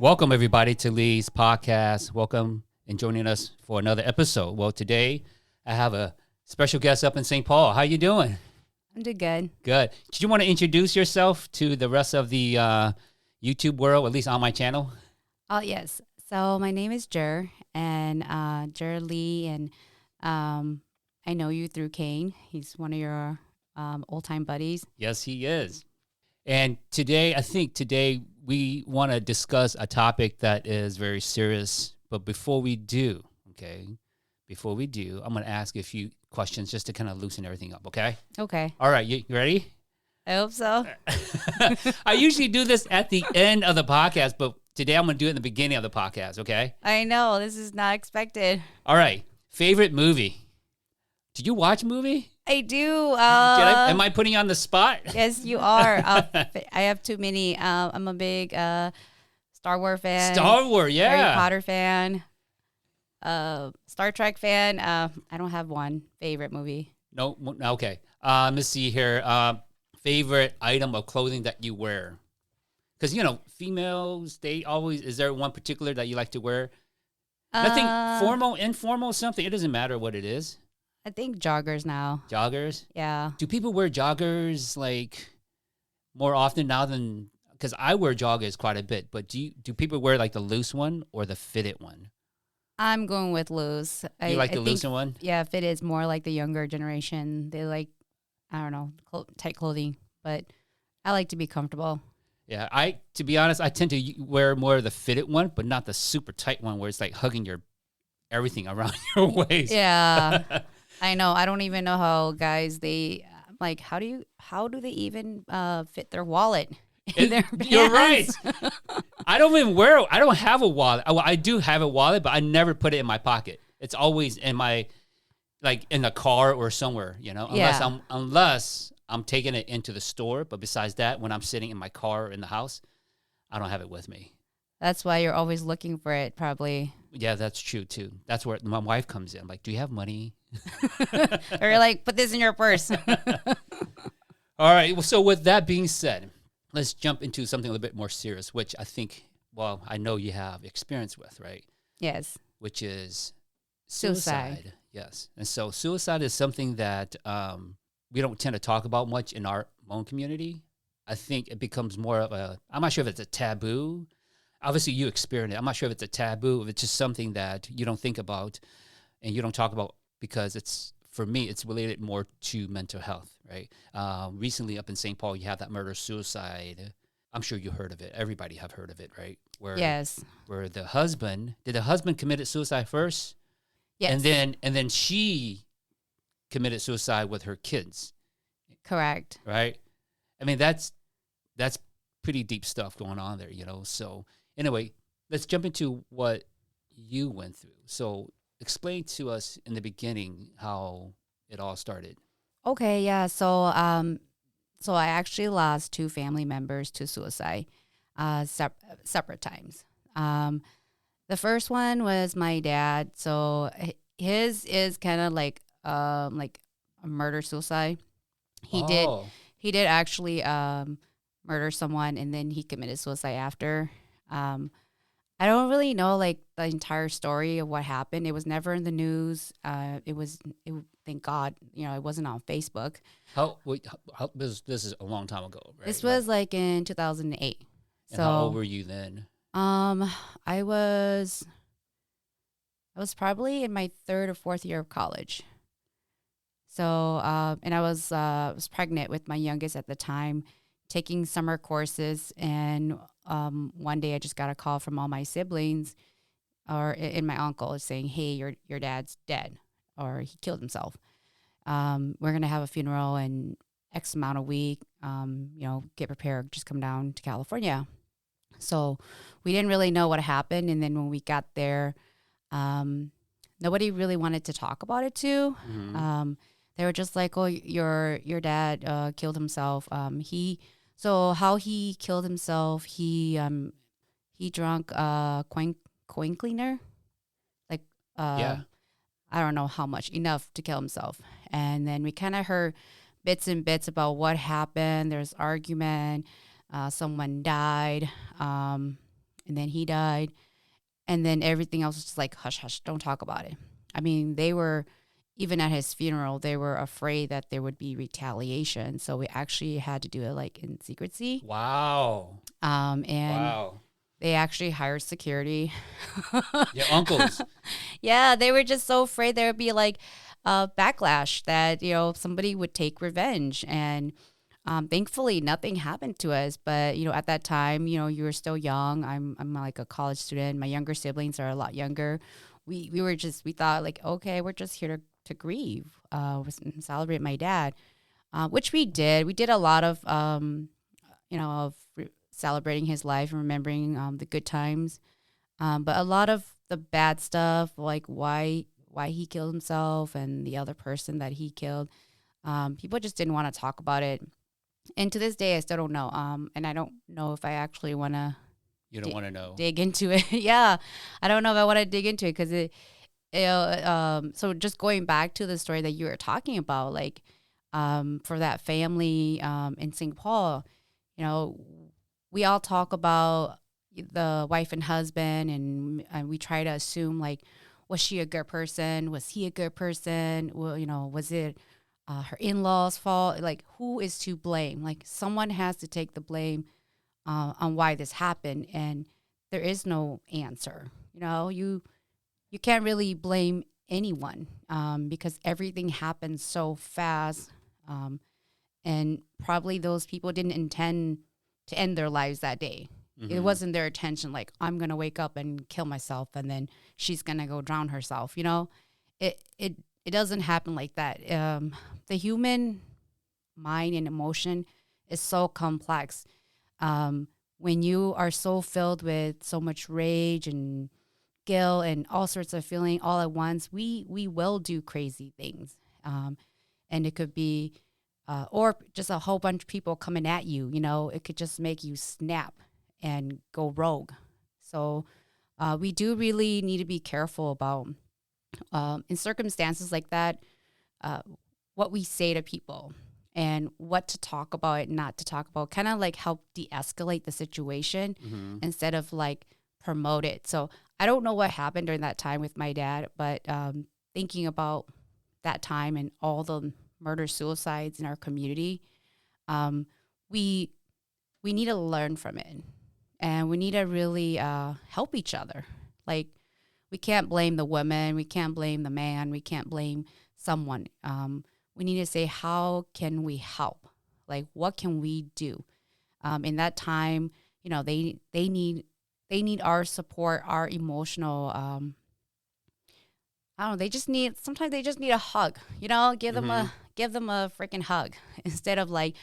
Welcome, everybody, to Lee's podcast. Welcome and joining us for another episode. Well, today I have a special guest up in St. Paul. How you doing? I'm doing good. Good. Did you want to introduce yourself to the rest of the YouTube world, at least on my channel? Oh, yes. So my name is Jer, and Jer Lee, and I know you through Kane. He's one of your old-time buddies. Yes, he is. And today, we want to discuss a topic that is very serious. But before we do, I'm going to ask a few questions just to kind of loosen everything up, okay? Okay. All right, you ready? I hope so. I usually do this at the end of the podcast, but today I'm going to do it in the beginning of the podcast, okay? I know. This is not expected. All right. Favorite movie? Did you watch a movie? I do. Am I putting you on the spot? Yes, you are. I have too many. I'm a big Star Wars fan. Star Wars, yeah. Harry Potter fan. Star Trek fan. I don't have one favorite movie. No, okay. Let's see here. Favorite item of clothing that you wear? Because, females, is there one particular that you like to wear? Nothing formal, informal, something. It doesn't matter what it is. I think joggers now. Joggers? Yeah. Do people wear joggers like more often now than, because I wear joggers quite a bit, but do people wear like the loose one or the fitted one? I'm going with loose. You like the looser one? Yeah, fitted is more like the younger generation. They like, I don't know, tight clothing, but I like to be comfortable. Yeah, to be honest, I tend to wear more of the fitted one, but not the super tight one where it's like hugging your everything around your waist. Yeah. I know. I don't even know how guys like how do they even fit their wallet in their pants? You're right. I don't have a wallet. I do have a wallet, but I never put it in my pocket. It's always in my in the car or somewhere, unless I'm taking it into the store, but besides that, when I'm sitting in my car or in the house, I don't have it with me. That's why you're always looking for it, probably. Yeah, that's true too. That's where my wife comes in. I'm like, do you have money? Or you're like, put this in your purse. All right. Well, so with that being said, let's jump into something a little bit more serious, which I know you have experience with, right? Yes. Which is suicide. Yes. And so suicide is something that we don't tend to talk about much in our own community. I think it becomes more of I'm not sure if it's a taboo. Obviously, you experience it. I'm not sure if it's a taboo, if it's just something that you don't think about and you don't talk about because for me, it's related more to mental health, right? Recently up in St. Paul, you have that murder-suicide. I'm sure you heard of it. Everybody have heard of it, right? Yes. Where did the husband committed suicide first? Yes. And then she committed suicide with her kids. Correct. Right? I mean, that's pretty deep stuff going on there, So anyway, let's jump into what you went through. So explain to us in the beginning how it all started. Okay, yeah. So I actually lost 2 family members to suicide, separate times. The first one was my dad. So his is kind of like a murder suicide. He did actually murder someone, and then he committed suicide after. I don't really know the entire story of what happened. It was never in the news. Thank God, it wasn't on Facebook. This is a long time ago, right? This was in 2008. And so how old were you then? I was probably in my 3rd or 4th year of college. So, and I was pregnant with my youngest at the time, taking summer courses, and one day I just got a call from all my siblings and my uncle saying, "Hey, your dad's dead, or he killed himself. We're gonna have a funeral in X amount of week. Get prepared. Just come down to California." So we didn't really know what happened, and then when we got there, nobody really wanted to talk about it too. Mm-hmm. They were just like, "Oh, your dad killed himself. So how he killed himself? He drank coin cleaner, yeah. I don't know how much, enough to kill himself." And then we kind of heard bits and bits about what happened. There's argument. Someone died. And and then he died, and then everything else was just like hush hush, don't talk about it. I mean, they were, even at his funeral, they were afraid that there would be retaliation, so we actually had to do it like in secrecy. Wow. And Wow. they actually hired security. Your uncles. Yeah, they were just so afraid there would be like a backlash, that somebody would take revenge. And thankfully nothing happened to us. But at that time, you were still young. I'm like a college student. My younger siblings are a lot younger. We thought like, okay, we're just here to grieve, celebrate my dad, which we did. We did a lot of celebrating his life and remembering the good times. But a lot of the bad stuff, like why he killed himself and the other person that he killed, people just didn't want to talk about it. And to this day, I still don't know. And I don't know if I actually want to. You don't want to know. Dig into it. Yeah, I don't know if I want to dig into it because so just going back to the story that you were talking about, like for that family in St. Paul, we all talk about the wife and husband, and we try to assume like, was she a good person? Was he a good person? Well, was it her in-laws' fault? Like, who is to blame? Like, someone has to take the blame on why this happened, and there is no answer. You can't really blame anyone because everything happened so fast, and probably those people didn't intend to end their lives that day. Mm-hmm. It wasn't their intention, like, I'm going to wake up and kill myself and then she's going to go drown herself. It doesn't happen like that. The human mind and emotion is so complex. When you are so filled with so much rage and guilt and all sorts of feeling all at once, we will do crazy things. And it could be, or just a whole bunch of people coming at you, it could just make you snap and go rogue. So we do really need to be careful about, in circumstances like that, what we say to people and what to talk about and not to talk about, kind of like help de-escalate the situation instead of like promote it. So I don't know what happened during that time with my dad, but thinking about that time and all the murder-suicides in our community, we need to learn from it. And we need to really help each other. Like, we can't blame the woman. We can't blame the man. We can't blame someone. We need to say, how can we help? Like, what can we do? In that time, they need our support, our emotional. I don't know. Sometimes they just need a hug. Give them a freaking hug instead of like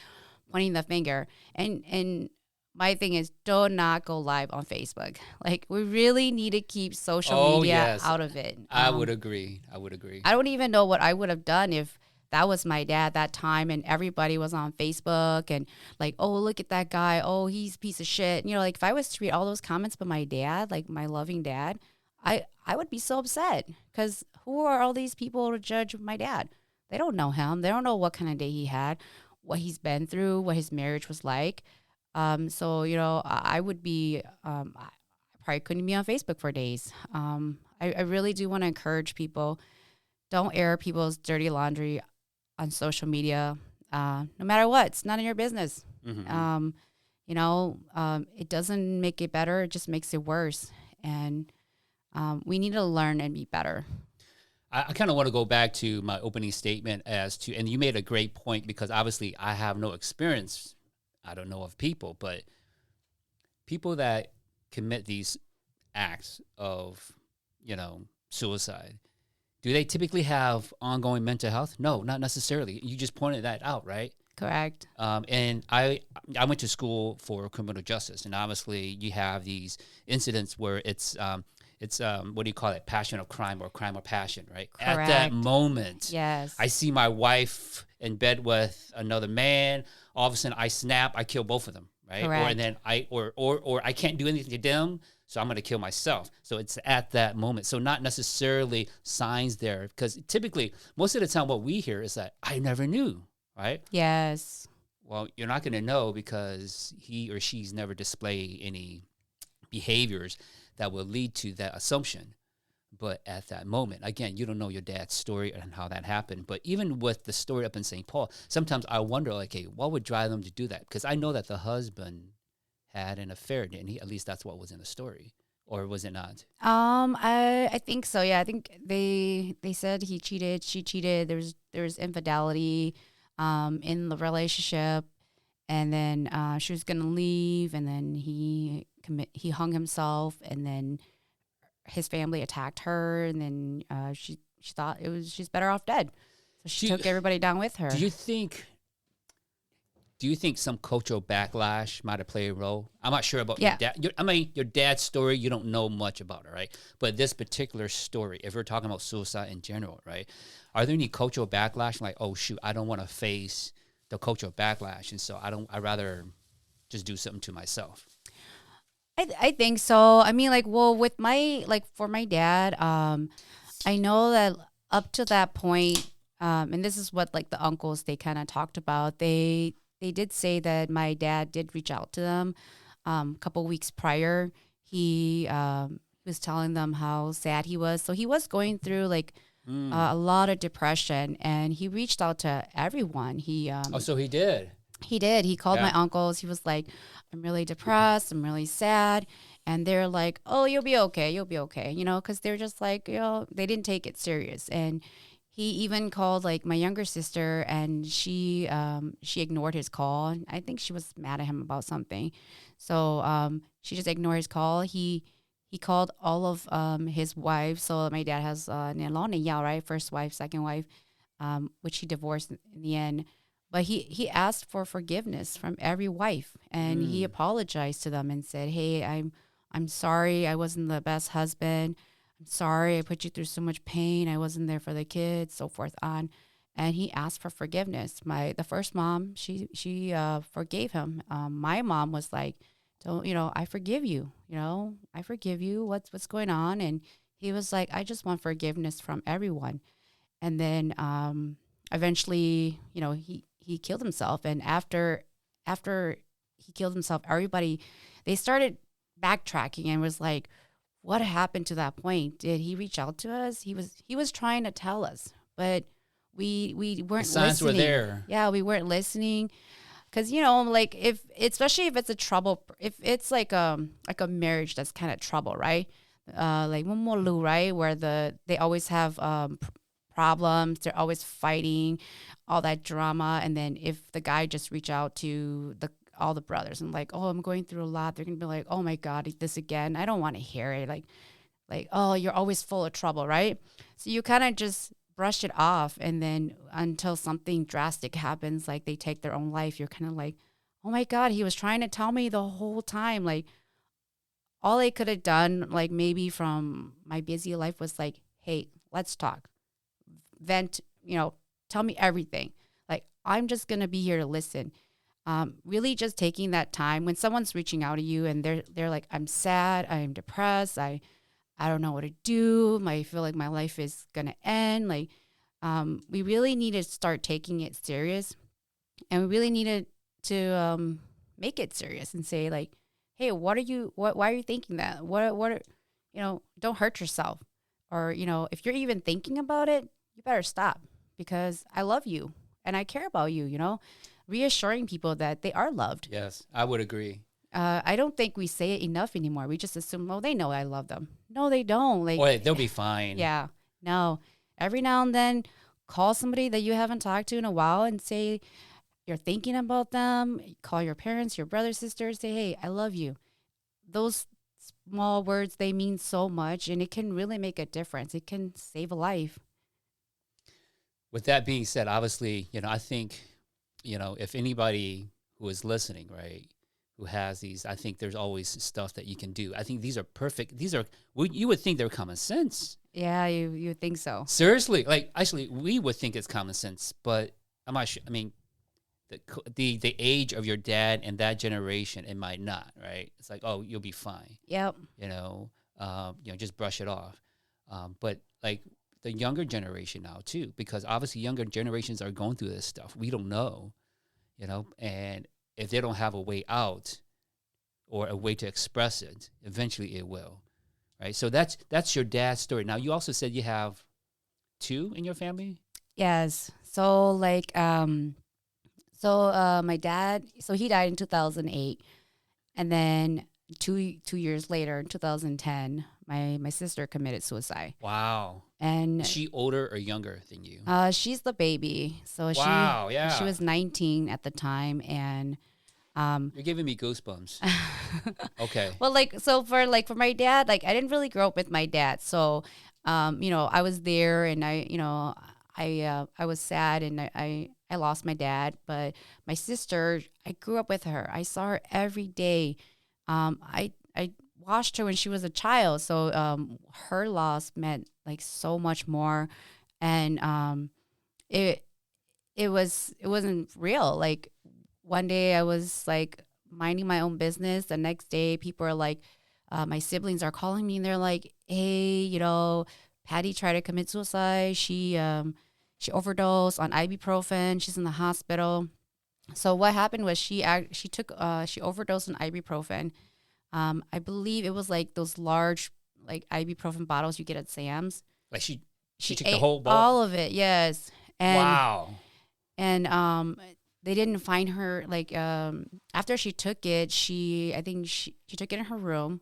pointing the finger. And my thing is, do not go live on Facebook. Like, we really need to keep social media out of it. I would agree. I don't even know what I would have done if that was my dad that time and everybody was on Facebook and like, oh, look at that guy. Oh, he's a piece of shit. Like, if I was to read all those comments but my dad, like my loving dad, I would be so upset, because who are all these people to judge my dad? They don't know him. They don't know what kind of day he had, what he's been through, what his marriage was like. So, I would be, I probably couldn't be on Facebook for days. I really do want to encourage people, don't air people's dirty laundry on social media, no matter what. It's none of your business. Mm-hmm. It doesn't make it better. It just makes it worse. And we need to learn and be better. I kind of want to go back to my opening statement and you made a great point, because obviously I have no experience. I don't know of people, but people that commit these acts of, suicide, do they typically have ongoing mental health? No, not necessarily. You just pointed that out, right? Correct. And I went to school for criminal justice, and obviously you have these incidents where it's what do you call it? Passion of crime, or crime of passion, right? Correct. At that moment, yes, I see my wife in bed with another man. All of a sudden, I snap. I kill both of them, right? Correct. Or and then or I can't do anything to them, so I'm going to kill myself. So it's at that moment. So not necessarily signs there, because typically, most of the time, what we hear is that I never knew, right? Yes. Well, you're not going to know because he or she's never displayed any behaviors that will lead to that assumption. But at that moment, again, you don't know your dad's story and how that happened. But even with the story up in St. Paul, sometimes I wonder, like, hey, what would drive them to do that? Because I know that the husband had an affair, didn't he? At least that's what was in the story, or was it not? I think so. Yeah, I think they said he cheated, she cheated. There was infidelity, in the relationship, and then she was gonna leave, and then he hung himself, and then his family attacked her, and then she thought she's better off dead, so she Do you, took everybody down with her. do you think? Do you think some cultural backlash might have played a role? I'm not sure about your Yeah, dad. I mean, your dad's story, you don't know much about it, right? But this particular story, if we're talking about suicide in general, right? Are there any cultural backlash? Like, oh shoot, I don't want to face the cultural backlash, and so I'd rather just do something to myself. I think so. I mean, like, well, with my like for my dad, I know that up to that point, and this is what like the uncles they kind of talked about. They did say that my dad did reach out to them a couple weeks prior. He was telling them how sad he was. So he was going through like Mm. a lot of depression, and he reached out to everyone. Oh, so he did. He did. He called my Yeah. uncles. He was like, I'm really depressed. I'm really sad. And they're like, oh, you'll be okay. You'll be okay. Because they're just like, they didn't take it serious. And he even called like my younger sister, and she ignored his call. And I think she was mad at him about something. So she just ignored his call. He called all of his wives. So my dad has Niao, right? First wife, second wife, which he divorced in the end. But he asked for forgiveness from every wife, and he Mm. apologized to them and said, "Hey, I'm sorry. I wasn't the best husband. I'm sorry I put you through so much pain. I wasn't there for the kids, so forth on." And he asked for forgiveness. The first mom, she forgave him. My mom was like, "Don't I forgive you. I forgive you. What's going on?" And he was like, "I just want forgiveness from everyone." And then eventually, he killed himself. And after he killed himself, everybody they started backtracking and was like, what happened to that point? Did he reach out to us? He was trying to tell us, but we The weren't signs were listening. there. Yeah, we weren't listening. Because like, if especially if it's a trouble, if it's like a marriage that's kind of trouble, right? Like Momolu, right, where they always have problems, they're always fighting, all that drama. And then if the guy just reach out to the all the brothers and like, oh, I'm going through a lot, they're gonna be like, oh my god, this again. I don't want to hear it. Like, oh, you're always full of trouble, right? So you kind of just brush it off, and then until something drastic happens, like they take their own life, you're kind of like, oh my god, he was trying to tell me the whole time. Like, all I could have done, like maybe from my busy life, was like, hey, let's talk, vent, tell me everything. Like, I'm just gonna be here to listen. Really, just taking that time when someone's reaching out to you and they're like, I'm sad, I'm depressed, I don't know what to do. I feel like my life is gonna end. Like, we really need to start taking it serious, and we really needed to make it serious and say like, hey, why are you thinking that? Don't hurt yourself, or if you're even thinking about it, you better stop, because I love you and I care about you. Reassuring people that they are loved. Yes, I would agree. I don't think we say it enough anymore. We just assume, oh, they know I love them. No, they don't. Like, Boy, they'll be fine. yeah, no. Every now and then, call somebody that you haven't talked to in a while and say you're thinking about them. Call your parents, your brother, sister, say, hey, I love you. Those small words, they mean so much, and it can really make a difference. It can save a life. With that being said, obviously, I think, if anybody who is listening, right, who has these, I think there's always stuff that you can do. I think these are perfect. You would think they're common sense. Yeah, you think so. Seriously, like actually, we would think it's common sense, but I'm not sure. I mean, the age of your dad and that generation, it might not, right? It's like, oh, you'll be fine. Yep. Just brush it off. But like the younger generation now too, because obviously younger generations are going through this stuff. We don't know, and if they don't have a way out, or a way to express it, eventually it will, right? So that's your dad's story. Now, you also said you have two in your family. Yes. So my dad, so he died in 2008, and then two years later, in 2010, my sister committed suicide. Wow. Is And she older or younger than you? she's the baby, so Wow, she yeah. was 19 at the time, and You're giving me goosebumps. Okay. well, like, so for my dad, like, I didn't really grow up with my dad, so I was there, and I was sad, and I lost my dad. But my sister, I grew up with her. I saw her every day. I watched her when she was a child, so her loss meant like so much more, and it it wasn't real. Like, one day I was like minding my own business. The next day, people are like, my siblings are calling me, and they're like, "Hey, Patty tried to commit suicide. She overdosed on ibuprofen. She's in the hospital." So what happened was she overdosed on ibuprofen. I believe it was like those large like ibuprofen bottles you get at Sam's. Like she She took the ate whole bowl. all of it. Yes, and Wow. and they didn't find her like after she took it. I think she took it in her room.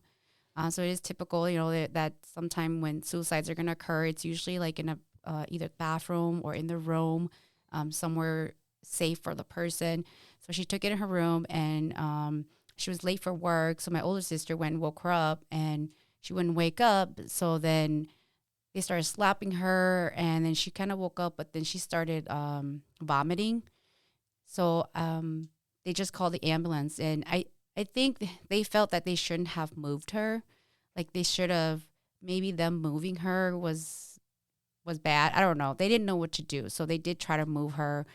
So it is typical, that sometime when suicides are going to occur, it's usually like in a either bathroom or in the room, somewhere safe for the person. So she took it in her room, and she was late for work. So my older sister went and woke her up, and she wouldn't wake up. So then they started slapping her, and then she kind of woke up, but then she started vomiting. So they just called the ambulance, and I think they felt that they shouldn't have moved her. Like, they should have, maybe them moving her was bad. I don't know. They didn't know what to do, so they did try to move her,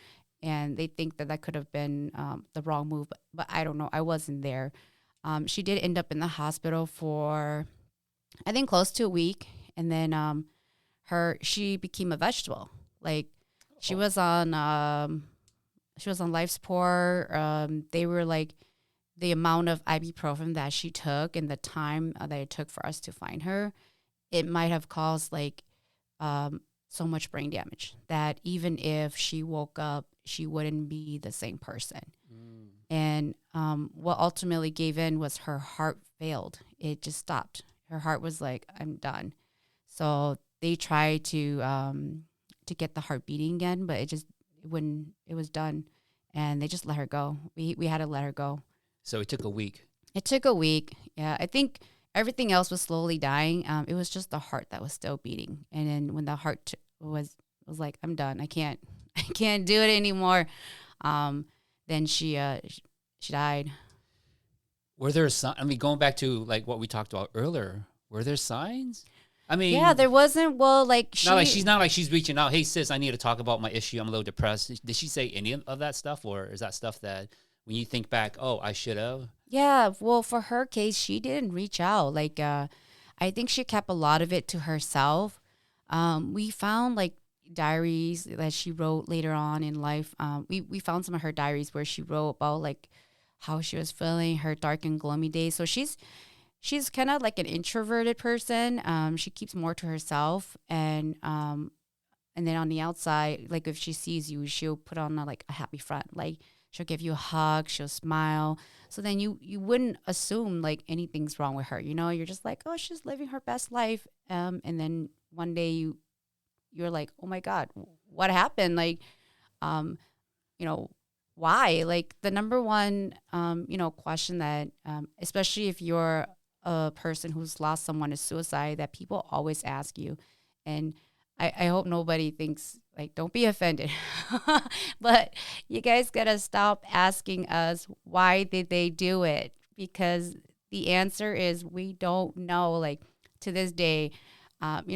and they think that could have been the wrong move. But I don't know. I wasn't there. She did end up in the hospital for, I think, close to a week, and then she became a vegetable. Like, she was on life support. They were like, the amount of ibuprofen that she took and the time that it took for us to find her, it might have caused like so much brain damage that even if she woke up, she wouldn't be the same person. Mm. And what ultimately gave in was her heart failed. It just stopped. Her heart was like, I'm done. So they tried to get the heart beating again, but it wouldn't. It was done, and they just let her go. We had to let her go. So it took a week. It took a week. Yeah, I think everything else was slowly dying. It was just the heart that was still beating. And then when the heart was like, I'm done. I can't do it anymore. Then she died. Were there going back to like what we talked about earlier, were there signs? I mean, Yeah, there wasn't. Well, like she's not like she's reaching out. Hey, sis, I need to talk about my issue. I'm a little depressed. Did she say any of that stuff, or is that stuff that when you think back, oh, I should have? Yeah, well, for her case, she didn't reach out. Like, I think she kept a lot of it to herself. We found like diaries that she wrote later on in life. We found some of her diaries where she wrote about like how she was feeling, her dark and gloomy days. So she's kind of like an introverted person. She keeps more to herself, and then on the outside, like if she sees you, she'll put on like a happy front. Like, she'll give you a hug, she'll smile. So then you wouldn't assume like anything's wrong with her. You're just like, oh, she's living her best life. And then one day you're like, oh my God, what happened? Like, why? Like, the number one, question that, especially if you're a person who's lost someone to suicide, that people always ask you, and I hope nobody thinks, like, don't be offended, but you guys gotta stop asking us, why did they do it? Because the answer is, we don't know. Like, to this day,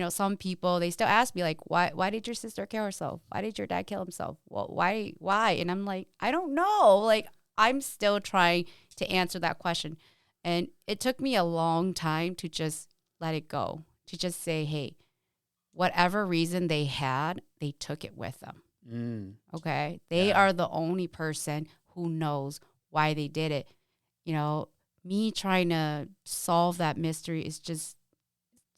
some people, they still ask me, like, why did your sister kill herself? Why did your dad kill himself? Well, why? And I'm like, I don't know. Like, I'm still trying to answer that question. And it took me a long time to just let it go, to just say, hey, whatever reason they had, they took it with them. Mm. Okay? They are the only person who knows why they did it. me trying to solve that mystery is just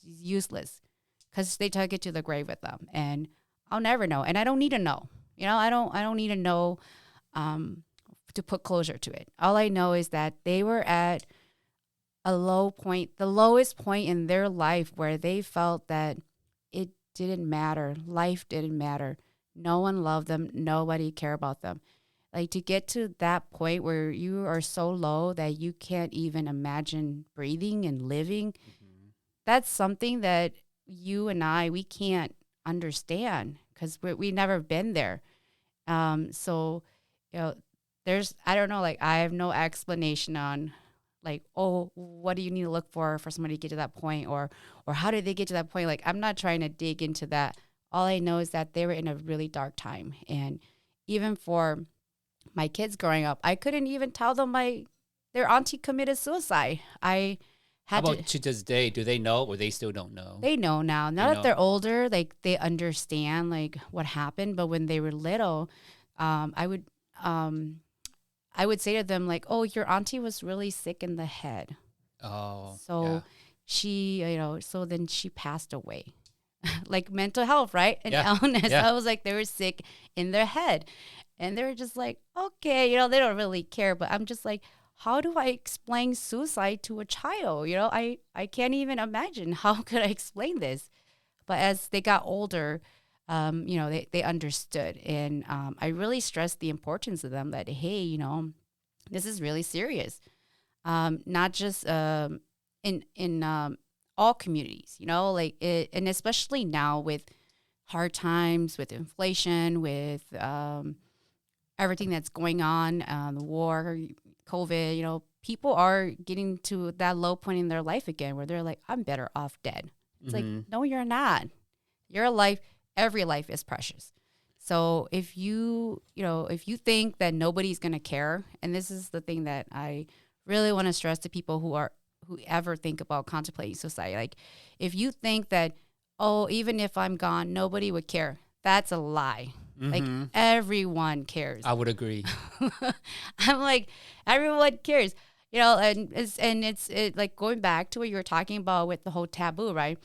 useless because they took it to the grave with them, and I'll never know, and I don't need to know. I don't need to know to put closure to it. All I know is that they were at a low point, the lowest point in their life where they felt that it didn't matter. Life didn't matter. No one loved them. Nobody cared about them. Like to get to that point where you are so low that you can't even imagine breathing and living, that's something that you and we can't understand because we never been there. So, I don't know, like I have no explanation on like, oh, what do you need to look for somebody to get to that point, or how did they get to that point? Like, I'm not trying to dig into that. All I know is that they were in a really dark time. And even for my kids growing up, I couldn't even tell them their auntie committed suicide. I How had about to this day? Do they know, or they still don't know? they know now. Now that they're older, like they understand like what happened. But when they were little, I would say to them like, "Oh, your auntie was really sick in the head." Oh, so she, so then she passed away, like mental health, right? And illness. I was like, they were sick in their head, and they were just like, okay, they don't really care. But I'm just like, how do I explain suicide to a child? I can't even imagine how could I explain this. But as they got older, they understood. And I really stressed the importance of them that, hey, this is really serious. Not just in all communities, like it, and especially now with hard times, with inflation, with everything that's going on, the war, COVID, people are getting to that low point in their life again where they're like, I'm better off dead. It's like, no, you're not. Your life, every life is precious. So if you think that nobody's going to care, and this is the thing that I really want to stress to people who ever think about contemplating suicide. Like if you think that, oh, even if I'm gone, nobody would care. That's a lie. Like everyone cares. I would agree. I'm like, everyone cares, and it's like going back to what you were talking about with the whole taboo, right?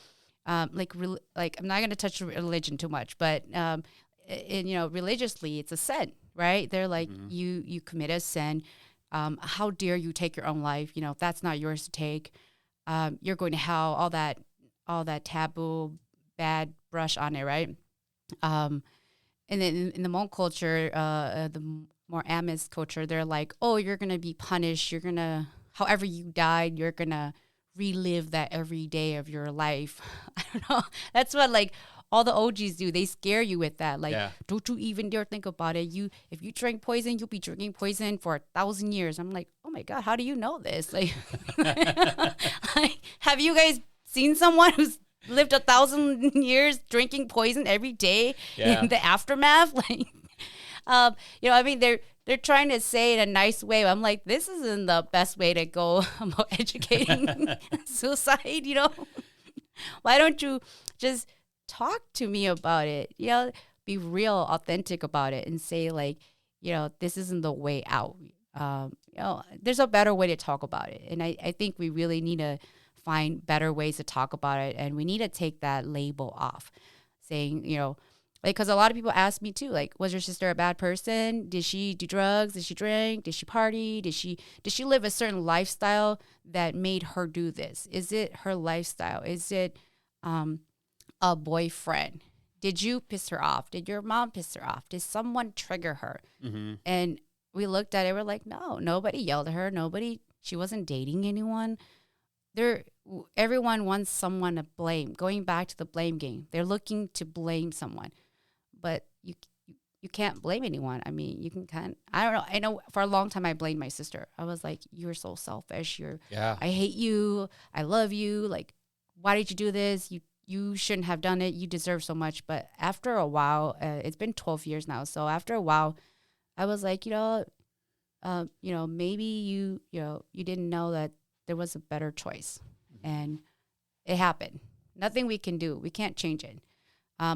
Like I'm not going to touch religion too much, but religiously it's a sin, right? They're like, you commit a sin. How dare you take your own life? That's not yours to take. You're going to hell. All that taboo, bad brush on it, right? And then in the Hmong culture, the more Amish culture, they're like, oh, you're going to be punished. You're going to, however you died, you're going to relive that every day of your life. I don't know. That's what like all the OGs do. They scare you with that. Like, don't you even dare think about it. If you drink poison, you'll be drinking poison for 1,000 years. I'm like, oh my God, how do you know this? Like, like have you guys seen someone who's lived 1,000 years drinking poison every day in the aftermath? Like, I mean, they're trying to say it in a nice way. I'm like, this isn't the best way to go about educating suicide, Why don't you just talk to me about it? Be real, authentic about it and say like, this isn't the way out. There's a better way to talk about it. And I think we really need to find better ways to talk about it. And we need to take that label off saying, like, because a lot of people ask me too, like, was your sister a bad person? Did she do drugs? Did she drink? Did she party? Did she live a certain lifestyle that made her do this? Is it her lifestyle? Is it a boyfriend? Did you piss her off? Did your mom piss her off? Did someone trigger her? And we looked at it. We're like, no, nobody yelled at her. She wasn't dating anyone. Everyone wants someone to blame. Going back to the blame game, they're looking to blame someone, but you can't blame anyone. I mean, you can I don't know. I know for a long time I blamed my sister. I was like, "You're so selfish. I hate you. I love you. Like, why did you do this? You shouldn't have done it. You deserve so much." But after a while, it's been 12 years now. So after a while, I was like, maybe you didn't know that there was a better choice, and it happened. Nothing we can do. We can't change it.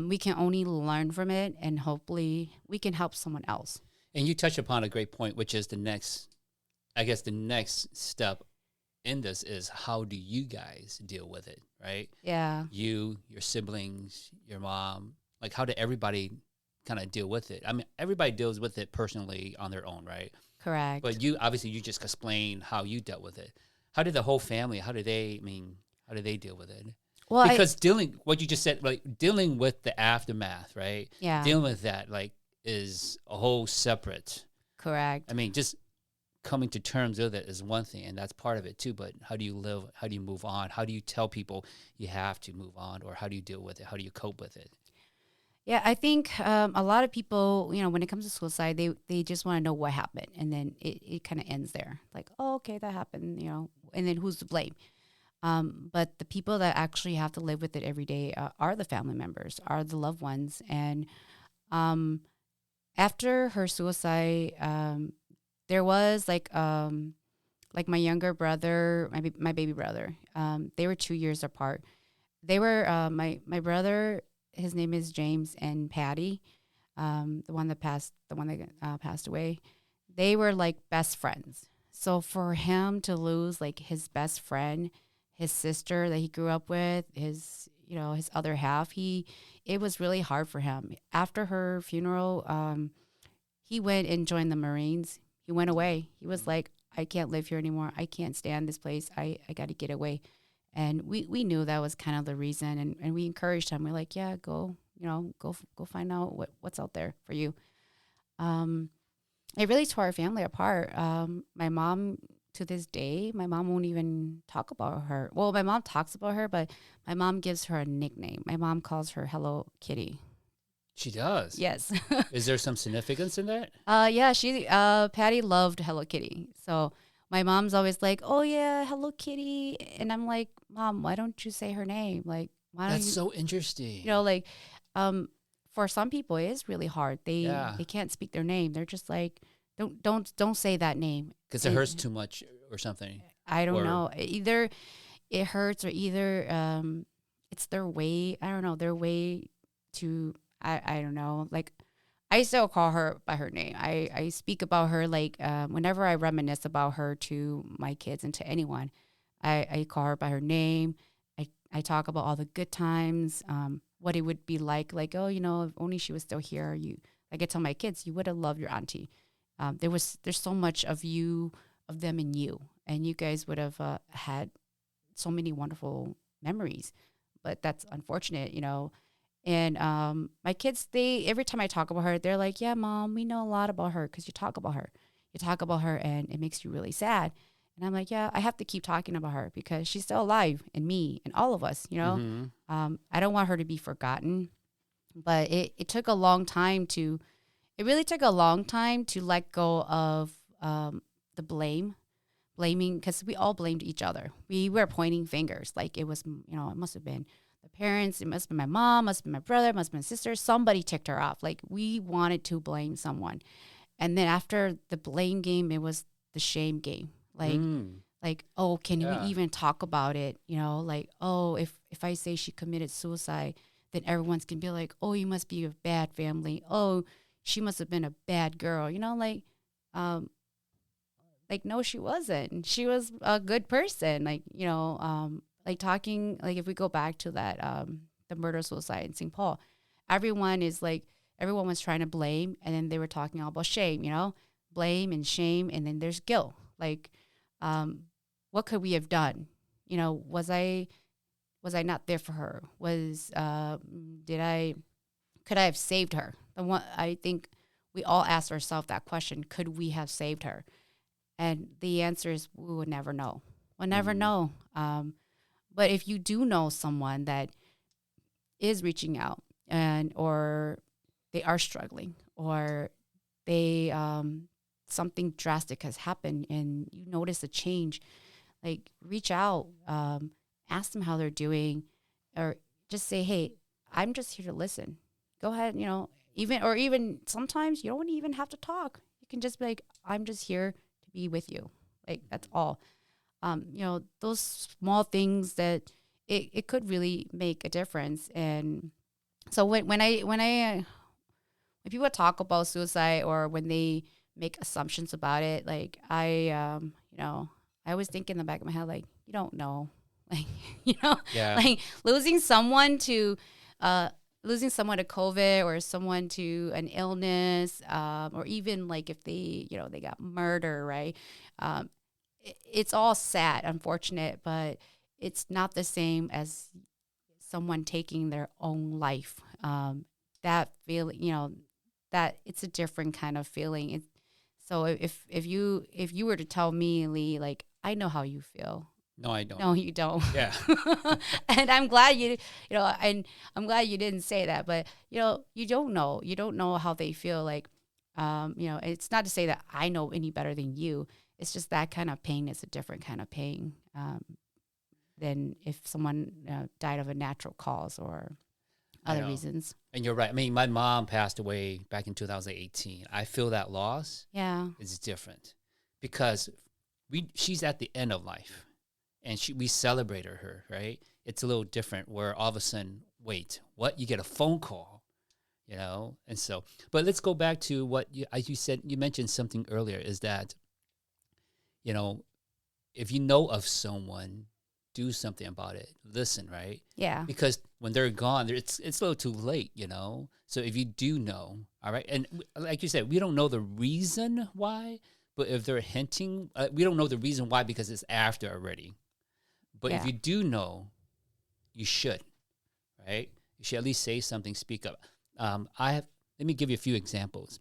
We can only learn from it, and hopefully we can help someone else. And you touch upon a great point, which is the next step in this is how do you guys deal with it, right? Yeah. You, your siblings, your mom, like how did everybody kind of deal with it? I mean, everybody deals with it personally on their own, right? Correct. But you obviously you just explained how you dealt with it. How did the whole family? How did they? I mean, how did they deal with it? Well, Because dealing what you just said, like dealing with the aftermath, right? yeah, Dealing with that, like, is a whole separate. correct. I mean, just coming to terms with it is one thing, and that's part of it too. But how do you live? How do you move on? How do you tell people you have to move on, or how do you deal with it? How do you cope with it? Yeah, I think a lot of people, when it comes to suicide, they just want to know what happened, and then it kind of ends there. Like, oh, okay, that happened, and then who's to blame? But the people that actually have to live with it every day are the family members, are the loved ones, and um, after her suicide, there was like my younger brother, my baby brother. They were 2 years apart. They were my brother. His name is James and Patty, the one that passed away. They were like best friends. So for him to lose like his best friend, his sister that he grew up with, his other half, it was really hard for him. After her funeral, he went and joined the Marines. He went away. He was like, I can't live here anymore. I can't stand this place. I got to get away. And we knew that was kind of the reason. And we encouraged him. We're like, yeah, go, go find out what's out there for you. Um, it really tore our family apart. My mom, to this day, my mom won't even talk about her. Well, my mom talks about her, but my mom gives her a nickname. My mom calls her Hello Kitty. She does. Yes. Is there some significance in that? Yeah, Patty loved Hello Kitty. So my mom's always like, "Oh yeah, Hello Kitty," and I'm like, "Mom, why don't you say her name? Like, why don't That's you, so interesting. like, um, for some people it is really hard. Yeah, They can't speak their name. They're just like, don't say that name. because it hurts too much or something. I don't Or know. Either it hurts or either it's their way. I don't know, their way to. I don't know. Like, I still call her by her name. I speak about her like whenever I reminisce about her to my kids and to anyone, I call her by her name. I talk about all the good times, what it would be like, oh, if only she was still here. Like I tell my kids, you would have loved your auntie. There's so much of them and you guys would have had so many wonderful memories, but that's unfortunate. And my kids, they every time I talk about her, they're like, "Yeah, Mom, we know a lot about her because you talk about her. You talk about her, and it makes you really sad." And I'm like, "Yeah, I have to keep talking about her because she's still alive, and me, and all of us. mm-hmm. I don't want her to be forgotten." But it took a long time to. It really took a long time to let go of the blaming, because we all blamed each other. We were pointing fingers, like it was, it must have been the parents, it must have been my mom, must have been my brother, must have been my sister. Somebody ticked her off. Like we wanted to blame someone. And then after the blame game, it was the shame game. Like, oh, can we Yeah. even talk about it? Like, oh, if I say she committed suicide, then everyone's gonna be like, oh, you must be a bad family. Oh, she must have been a bad girl. Um, like, no, she wasn't. She was a good person. Like talking, like if we go back to that, the murder suicide in St. Paul, everyone was trying to blame, and then they were talking all about shame, blame and shame, and then there's guilt. Like, what could we have done? Was I not there for her? Could I have saved her? I think we all ask ourselves that question: could we have saved her? And the answer is we will never know. We'll never know. But if you do know someone that is reaching out or they are struggling, or they something drastic has happened and you notice a change, like reach out, ask them how they're doing, or just say, hey, I'm just here to listen. Go ahead, even sometimes you don't even have to talk. You can just be like, I'm just here to be with you. Like that's all. Those small things that it could really make a difference. And so when people talk about suicide, or when they make assumptions about it, like I always think in the back of my head, like, you don't know, like, you know, Yeah. like losing someone to COVID or someone to an illness, or even like if they, you know, they got murder, right? It's all sad, unfortunate, but it's not the same as someone taking their own life. That feeling, you know, that it's a different kind of feeling. So if you were to tell me, Lee, like, I know how you feel. No, I don't. No, you don't. Yeah. And I'm glad you know, and I'm glad you didn't say that. But you know, you don't know. You don't know how they feel. Like, you know, it's not to say that I know any better than you. It's just that kind of pain is a different kind of pain than if someone died of a natural cause or I other know. reasons. And you're right. I mean, my mom passed away back in 2018. I feel that loss Yeah. is different because she's at the end of life, and we celebrated her, right? It's a little different where all of a sudden, wait, what? You get a phone call, you know? And so, but let's go back to what as you said, you mentioned something earlier, is that, you know, if you know of someone, do something about it. Listen, right? Yeah. Because when they're gone, it's a little too late, you know? So if you do know, all right? And like you said, we don't know the reason why, but if they're hinting, we don't know the reason why because it's after already. But if Yeah. you do know, you should, right? You should at least say something, speak up. Let me give you a few examples.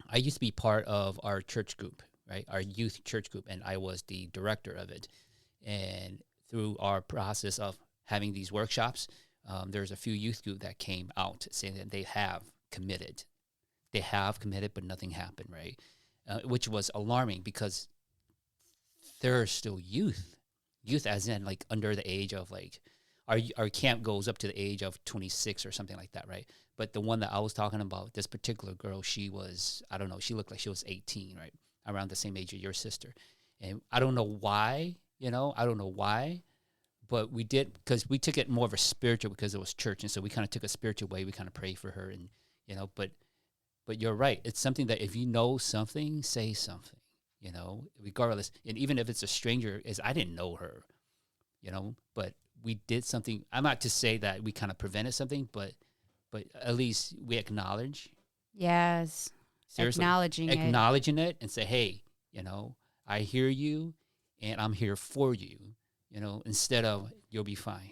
I used to be part of our church group, right? Our youth church group, and I was the director of it. And through our process of having these workshops, there's a few youth group that came out saying that they have committed. They have committed, but nothing happened, right? Which was alarming because they're still youth. Youth as in like under the age of like, our camp goes up to the age of 26 or something like that, right? But the one that I was talking about, this particular girl, she was, I don't know, she looked like she was 18, right? Around the same age as your sister. And I don't know why, I don't know why, but we did, because we took it more of a spiritual, because it was church. And so we kind of took a spiritual way. We kind of prayed for her and, but you're right. It's something that if you know something, say something, regardless. And even if it's a stranger, I didn't know her, but we did something. I'm not to say that we kind of prevented something, but at least we acknowledge. Yes. Seriously, acknowledging it and say, hey, I hear you and I'm here for you, instead of you'll be fine.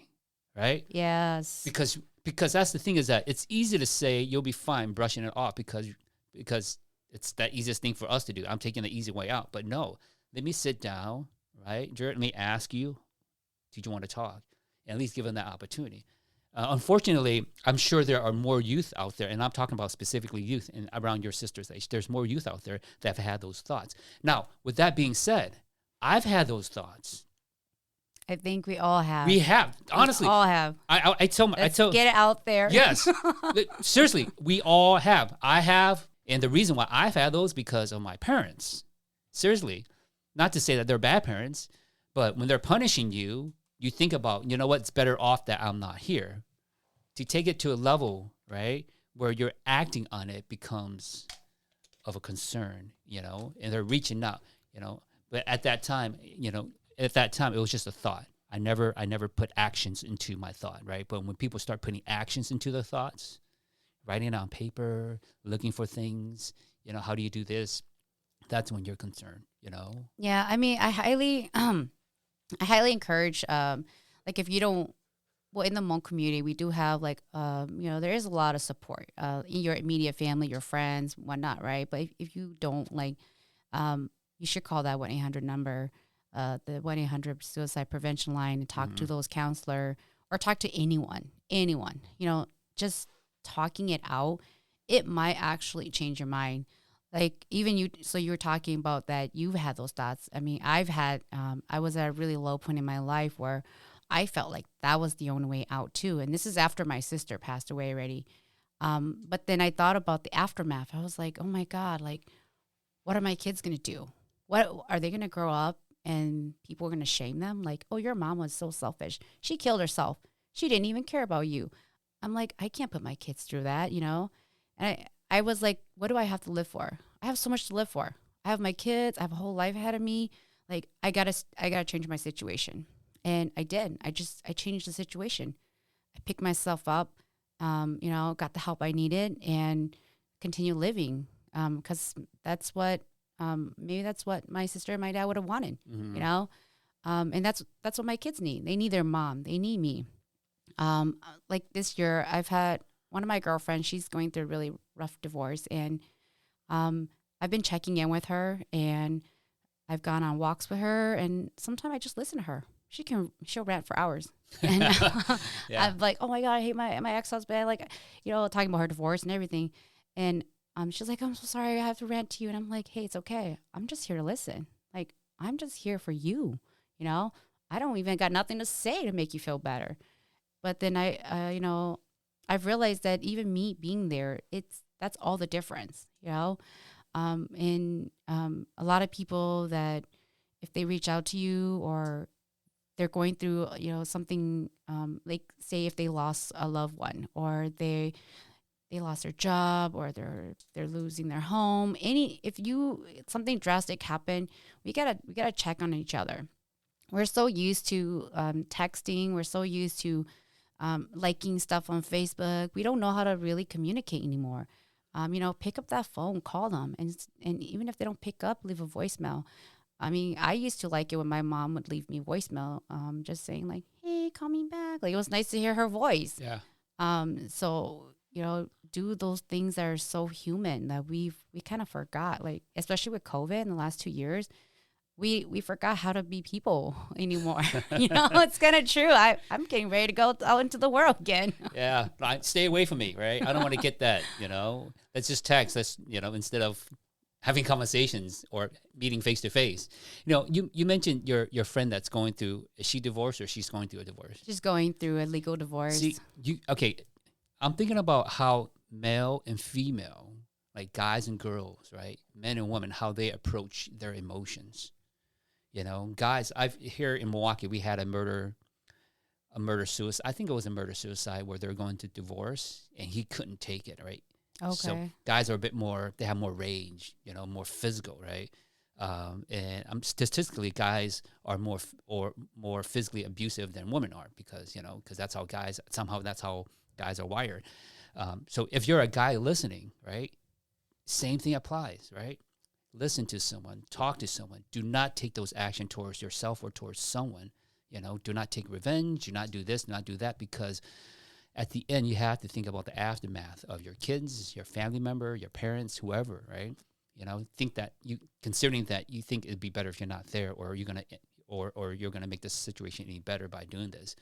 Right? Yes. Because that's the thing, is that it's easy to say you'll be fine, brushing it off because it's that easiest thing for us to do. I'm taking the easy way out. But no, let me sit down, right? Jared, let me ask you, did you want to talk? And at least give them that opportunity. Unfortunately, I'm sure there are more youth out there, and I'm talking about specifically youth and around your sister's age. There's more youth out there that have had those thoughts. Now, with that being said, I've had those thoughts. I think we all have. We have, honestly. We all have. I tell get it out there. Yes, seriously, we all have. I have, and the reason why I've had those because of my parents. Seriously, not to say that they're bad parents, but when they're punishing you, you think about, it's better off that I'm not here. To take it to a level, right, where you're acting on it becomes of a concern, and they're reaching out, But at that time, it was just a thought. I never put actions into my thought, right? But when people start putting actions into their thoughts, writing it on paper, looking for things, how do you do this? That's when you're concerned, Yeah, I mean, I highly encourage, like if you don't, well, in the Hmong community, we do have like, there is a lot of support in your immediate family, your friends, whatnot, right? But if you don't, like, you should call that 1-800 number, the 1-800 suicide prevention line, and talk to those counselor or talk to anyone, just talking it out. It might actually change your mind. Like even you, so you were talking about that you've had those thoughts. I mean, I've had, I was at a really low point in my life where I felt like that was the only way out too. And this is after my sister passed away already. But then I thought about the aftermath. I was like, oh my God, like, what are my kids going to do? What are they going to grow up and people are going to shame them? Like, oh, your mom was so selfish. She killed herself. She didn't even care about you. I'm like, I can't put my kids through that, And I was like, what do I have to live for? I have so much to live for. I have my kids. I have a whole life ahead of me. like I gotta change my situation, and I did. I changed the situation. I picked myself up, got the help I needed, and continue living. Because that's what maybe that's what my sister and my dad would have wanted. Mm-hmm. You know, and that's what my kids need. They need their mom. They need me. Like this year, I've had one of my girlfriends. She's going through a really rough divorce, and I've been checking in with her, and I've gone on walks with her, and sometimes I just listen to her. She'll rant for hours, and Yeah. I'm like, oh my god, I hate my ex husband, like, talking about her divorce and everything, and she's like, I'm so sorry, I have to rant to you, and I'm like, hey, it's okay, I'm just here to listen, like, I'm just here for you, I don't even got nothing to say to make you feel better, but then I've realized that even me being there, that's all the difference, and a lot of people that if they reach out to you or they're going through something, like say if they lost a loved one or they lost their job or they're losing their home, if something drastic happened, we gotta check on each other. We're so used to texting, we're so used to liking stuff on Facebook, we don't know how to really communicate anymore. Pick up that phone, call them, and even if they don't pick up, leave a voicemail. I mean, I used to like it when my mom would leave me voicemail, just saying like, "Hey, call me back." Like, it was nice to hear her voice. Yeah. So do those things that are so human that we kind of forgot. Like, especially with COVID in the last 2 years, we forgot how to be people anymore. It's kind of true. I'm getting ready to go out into the world again. Yeah. Stay away from me, right? I don't want to get that. Let's just text. Let's instead of having conversations or meeting face to face. You mentioned your friend that's going through. Is she divorced or she's going through a divorce? She's going through a legal divorce. See, okay. I'm thinking about how male and female, like guys and girls, right, men and women, how they approach their emotions. Guys, here in Milwaukee, we had a murder suicide. I think it was a murder suicide where they're going to divorce, and he couldn't take it, right? Okay. So guys are a bit more, they have more rage, more physical, right? And statistically, guys are more physically abusive than women are because that's how guys are wired. So if you're a guy listening, right, same thing applies, right? Listen to someone, talk to someone. Do not take those action towards yourself or towards someone. Do not take revenge. Do not do this, do not do that, because at the end, you have to think about the aftermath of your kids, your family member, your parents, whoever, right? Considering that you think it'd be better if you're not there, or you're gonna make the situation any better by doing this.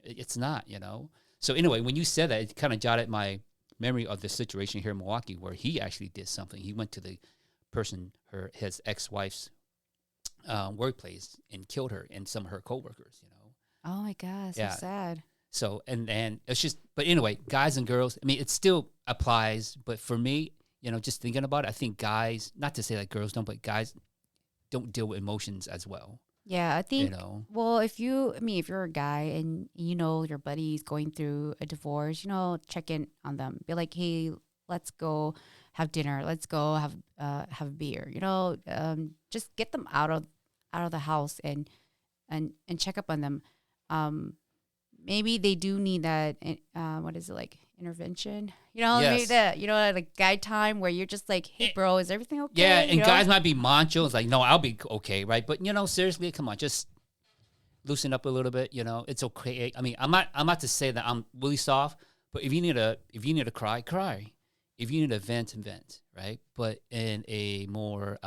It's not, So anyway, when you said that, it kind of jotted my memory of the situation here in Milwaukee where he actually did something. He went to the person, his ex-wife's workplace, and killed her and some of her coworkers. Oh my God, so sad. So, and it's just, but anyway, guys and girls, I mean, it still applies. But for me, just thinking about it, I think guys, not to say that girls don't, but guys don't deal with emotions as well. Yeah, I think, well, if you're a guy and your buddy's going through a divorce, check in on them. Be like, hey, let's go have dinner. Let's go have a beer. Just get them out of the house and check up on them. Maybe they do need that. What is it, like intervention? Yes. Maybe like guide time where you're just like, hey, bro, is everything okay? Yeah, and guys might be macho. It's like, no, I'll be okay, right? But seriously, come on, just loosen up a little bit. It's okay. I mean, I'm not to say that I'm really soft, but if you need to cry, cry. If you need to vent, right? But in a more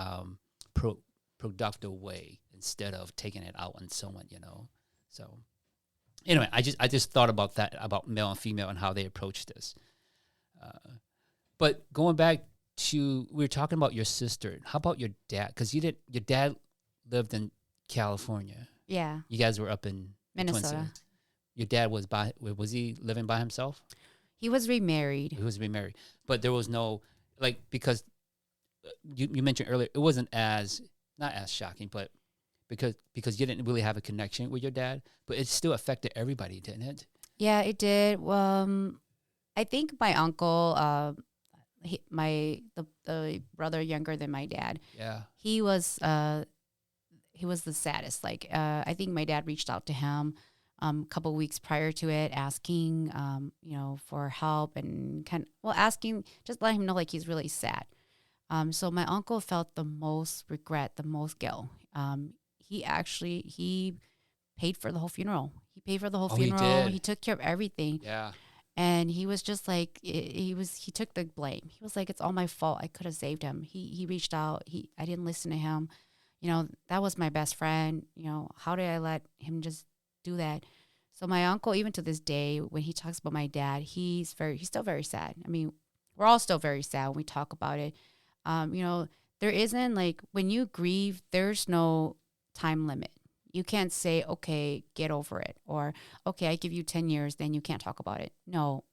productive way instead of taking it out on someone, So anyway, I just thought about that, about male and female and how they approach this. But going back to, we were talking about your sister. How about your dad? Because your dad lived in California. Yeah. You guys were up in Minnesota. Your dad was he living by himself? He was remarried. He was remarried. But there was no, because you mentioned earlier, it wasn't not as shocking, but because you didn't really have a connection with your dad, but it still affected everybody, didn't it? Yeah, it did. I think my uncle, the brother younger than my dad. Yeah. He was he was the saddest. Like, I think my dad reached out to him a couple weeks prior to it, asking, for help and asking, just letting him know like he's really sad. So my uncle felt the most regret, the most guilt. He paid for the whole funeral. He paid for the whole Oh, he funeral. did. He took care of everything. Yeah. And he was just like, he took the blame. He was like, it's all my fault. I could have saved him. He reached out. I didn't listen to him. That was my best friend. How did I let him just do that? So my uncle, even to this day, when he talks about my dad, he's still very sad. I mean, we're all still very sad when we talk about it. There isn't, like, when you grieve, there's no time limit. You can't say, okay, get over it, or okay, I give you 10 years, then you can't talk about it. No,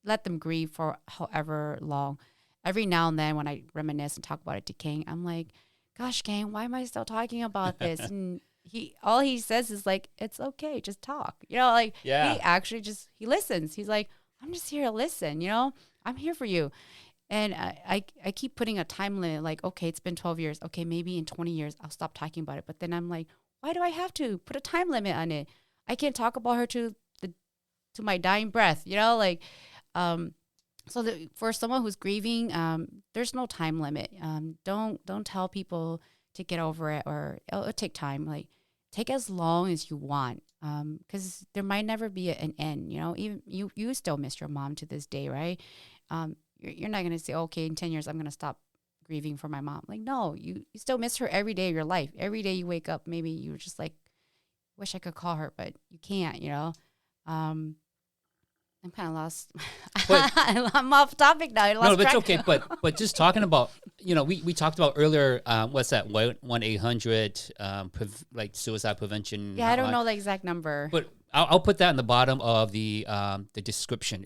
let them grieve for however long. Every now and then when I reminisce and talk about it to King, I'm like, gosh, King, why am I still talking about this? And all he says is like, it's okay, just talk. Like, Yeah. he actually he listens. He's like, I'm just here to listen, I'm here for you. And I keep putting a time limit, like, okay, it's been 12 years. Okay, maybe in 20 years, I'll stop talking about it. But then I'm like, why do I have to put a time limit on it? I can't talk about her to my dying breath, like, for someone who's grieving, there's no time limit. Don't tell people to get over it, or it'll take time. Like, take as long as you want, because there might never be an end. Even you still miss your mom to this day, right? You're not gonna say, okay, in 10 years I'm gonna stop grieving for my mom. Like, no, you still miss her every day of your life. Every day you wake up, maybe you're just like, wish I could call her, but you can't. I'm kind of lost. But, I'm off topic now. no, but it's okay. But just talking about, we talked about earlier, what's that, 1-800 like suicide prevention. Yeah, I don't know the exact number. But I'll put that in the bottom of the description,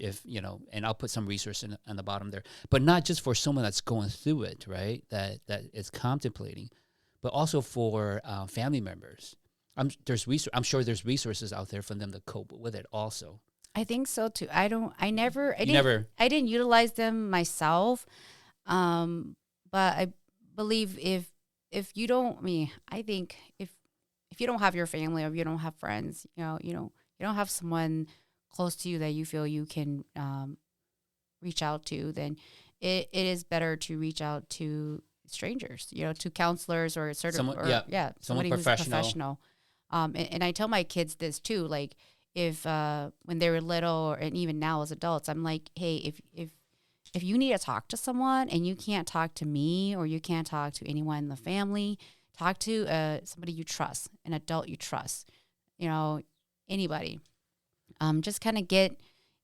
and I'll put some resource on the bottom there. But not just for someone that's going through it, right? That is contemplating, but also for family members. I'm sure there's resources out there for them to cope with it also. I think so too. I didn't utilize them myself. But I believe if you don't, I think if you don't have your family, or if you don't have friends, you don't have someone close to you that you feel you can reach out to, then it is better to reach out to strangers, to counselors or someone somebody who's professional. And I tell my kids this too, like, if when they were little, and even now as adults, I'm like, hey, if you need to talk to someone and you can't talk to me, or you can't talk to anyone in the family, talk to somebody you trust, an adult you trust, anybody. Just kind of get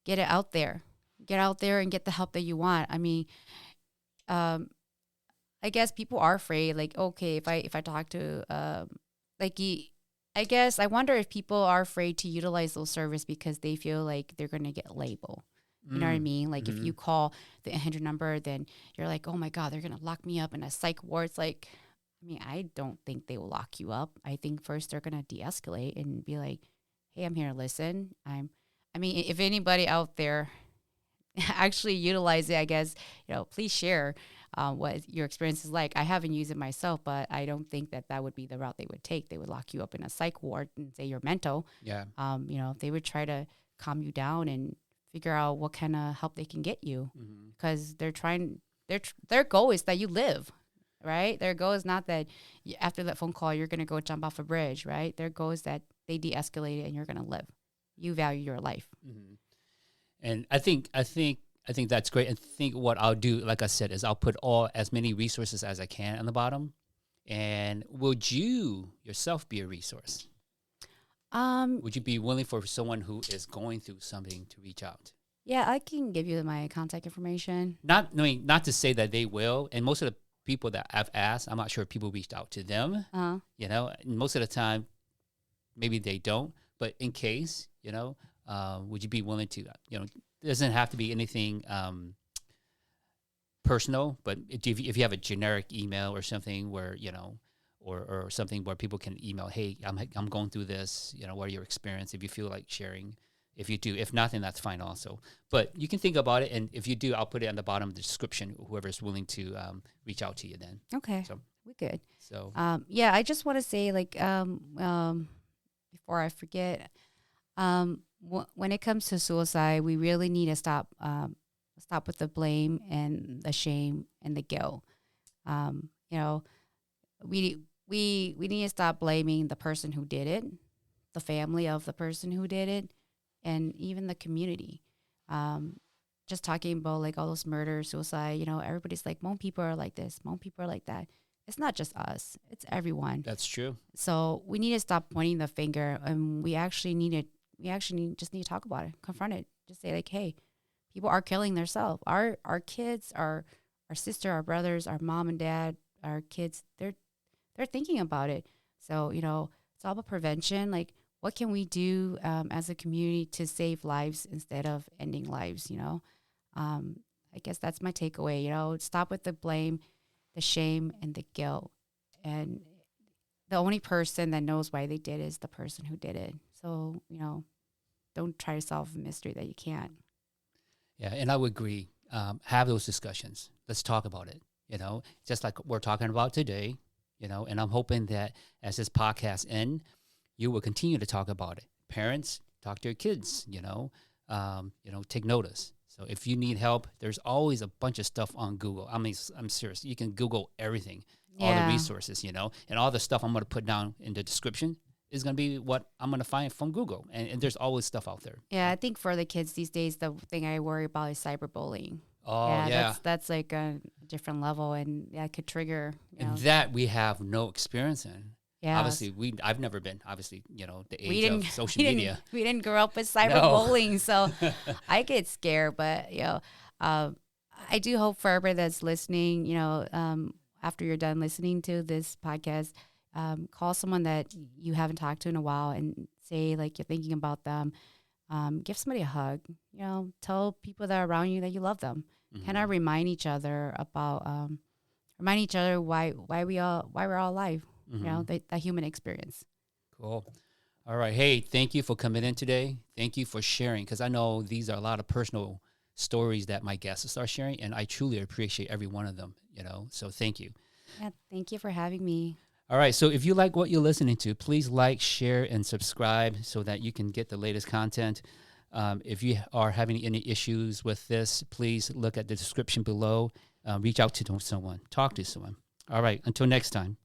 it out there. Get out there and get the help that you want. I mean, I guess people are afraid, like, okay, if I talk to I guess I wonder if people are afraid to utilize those services because they feel like they're going to get labeled. You know what I mean? Like, if you call the 800 number, then you're like, oh my God, they're going to lock me up in a psych ward. It's like, I don't think they will lock you up. I think first they're going to de-escalate and be like, hey, I'm here to listen. If anybody out there actually utilize it, I guess, please share what your experience is like. I haven't used it myself, but I don't think that would be the route they would take. They would lock you up in a psych ward and say you're mental. Yeah. They would try to calm you down and figure out what kind of help they can get you, because they're trying. Their goal is that you live, right? Their goal is not that after that phone call you're going to go jump off a bridge, right? Their goal is that they de-escalate it and you're going to live. You value your life. And I think that's great. I think what I'll do, like I said, is I'll put as many resources as I can on the bottom. And would you yourself be a resource? Would you be willing for someone who is going through something to reach out? Yeah, I can give you my contact information. Not to say that they will. And most of the people that I've asked, I'm not sure if people reached out to them. Most of the time, maybe they don't. But in case, would you be willing to, it doesn't have to be anything personal, but if you have a generic email or something where, or something where people can email, hey, I'm going through this, what are your experience? If you feel like sharing, if you do, if not, then that's fine also. But you can think about it, and if you do, I'll put it on the bottom of the description, whoever's willing to reach out to you then. Okay. So we good. So Yeah, I just want to say, like, before I forget, when it comes to suicide, we really need to stop with the blame and the shame and the guilt. You know, we need to stop blaming the person who did it, the family of the person who did it, and even the community. Um, just talking about like all those murders, suicide, everybody's like, Hmong people are like this, Hmong people are like that. It's not just us; it's everyone. that's true. So we need to stop pointing the finger, and just need to talk about it, confront it, just say like, hey, people are killing themselves. Our kids, our sister, our brothers, our mom and dad, our kids, they're thinking about it. So it's all about prevention. Like, what can we do as a community to save lives instead of ending lives? I guess that's my takeaway. Stop with the blame, the shame, and the guilt. And the only person that knows why they did is the person who did it. So don't try to solve a mystery that you can't. Yeah, and I would agree. Have those discussions. Let's talk about it. Just like we're talking about today. And I'm hoping that as this podcast ends, you will continue to talk about it. Parents, talk to your kids. Take notice. So if you need help, there's always a bunch of stuff on Google. I mean, I'm serious. You can Google everything, all the resources. And all the stuff I'm going to put down in the description is going to be what I'm going to find from Google. And there's always stuff out there. Yeah, I think for the kids these days, the thing I worry about is cyberbullying. Oh, yeah. That's like a different level, and it could trigger. And that we have no experience in. Yeah. Obviously, I've never been, the age of social media. We didn't grow up with cyberbullying, so I get scared. But, I do hope for everybody that's listening, after you're done listening to this podcast, call someone that you haven't talked to in a while and say, like, you're thinking about them. Give somebody a hug. Tell people that are around you that you love them. Mm-hmm. Kind of remind each other why we're all alive. Mm-hmm. The human experience. Cool. All right. Hey, thank you for coming in today. Thank you for sharing, because I know these are a lot of personal stories that my guests are sharing, and I truly appreciate every one of them. So thank you. Yeah, thank you for having me. All right. So if you like what you're listening to, please like, share, and subscribe so that you can get the latest content. If you are having any issues with this, please look at the description below. Reach out to someone. Talk to someone. All right. Until next time.